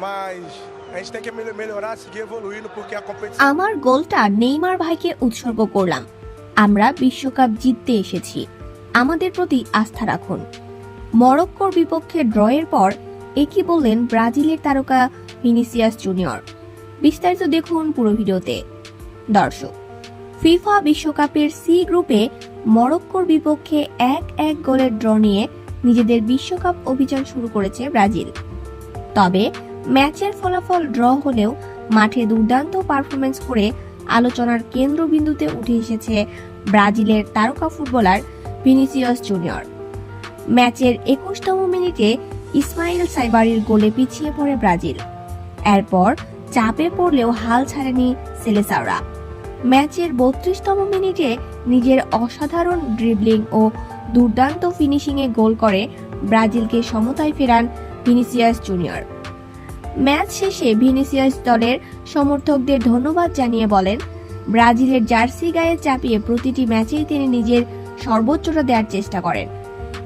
mas a gente tem que melhorar, seguir evoluindo porque a competição আমার গোলটা Neymar ভাইকে উৎসর্গ করলাম। আমরা বিশ্বকাপ জিততে এসেছি, আমাদের প্রতি আস্থা রাখুন। মরক্কোর বিপক্ষে ড্রয়ের পর একই বললেন ব্রাজিলের তারকা ভিনিসিয়াস জুনিয়র। বিস্তারিত দেখুন পুরো ভিডিওতে। দর্শক, ফিফা বিশ্বকাপের সি গ্রুপে মরক্কোর বিপক্ষে 1-1 গোলের ড্র নিয়ে নিজেদের বিশ্বকাপ অভিযান শুরু করেছে ব্রাজিল। তবে ম্যাচের ফলাফল ড্র হলেও মাঠে দুর্দান্ত পারফরমেন্স করে আলোচনার কেন্দ্রবিন্দুতে উঠে এসেছে ব্রাজিলের তারকা ফুটবলার ভিনিসিয়াস জুনিয়র। ম্যাচের 21তম মিনিটে ইসমাইল সাইবারির গোলে পিছিয়ে পড়ে ব্রাজিল। এরপর চাপে পড়লেও হাল ছাড়েনি সেলেসাওরা। ম্যাচের 32তম মিনিটে নিজের অসাধারণ ড্রিবলিং ও দুর্দান্ত ফিনিশিংয়ে গোল করে ব্রাজিলকে সমতায় ফেরান ভিনিসিয়াস জুনিয়র। ম্যাচ শেষে ভিনিসিয়াস দলের সমর্থকদের ধন্যবাদ জানিয়ে বলেন, ব্রাজিলের জার্সি গায়ে চাপিয়ে প্রতিটি ম্যাচেই তিনি নিজের সর্বোচ্চটা দেওয়ার চেষ্টা করেন।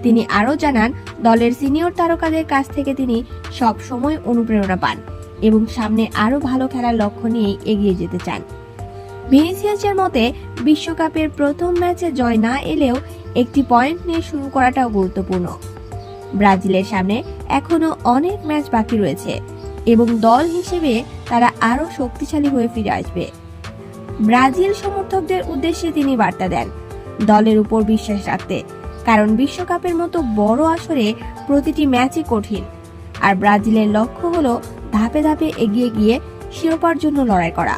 তিনি আরও জানান, দলের সিনিয়র তারকাদের কাছ থেকে তিনি সব সময় অনুপ্রেরণা পান এবং সামনে আরও ভালো খেলার লক্ষ্য নিয়ে এগিয়ে যেতে চান। ভিনিসিয়াসের মতে বিশ্বকাপের প্রথম ম্যাচে জয় না এলেও একটি পয়েন্ট নিয়ে শুরু করাটাও গুরুত্বপূর্ণ। ব্রাজিলের সামনে এখনো অনেক ম্যাচ বাকি রয়েছে এবং দল হিসেবে তারা আরও শক্তিশালী হয়ে ফিরে আসবে। ব্রাজিল সমর্থকদের উদ্দেশ্যে তিনি বার্তা দেন, দলের উপর বিশ্বাস রাখতে, কারণ বিশ্বকাপের মতো বড় আসরে প্রতিটি ম্যাচই কঠিন আর ব্রাজিলের লক্ষ্য হলো ধাপে ধাপে এগিয়ে গিয়ে শিরোপার জন্য লড়াই করা।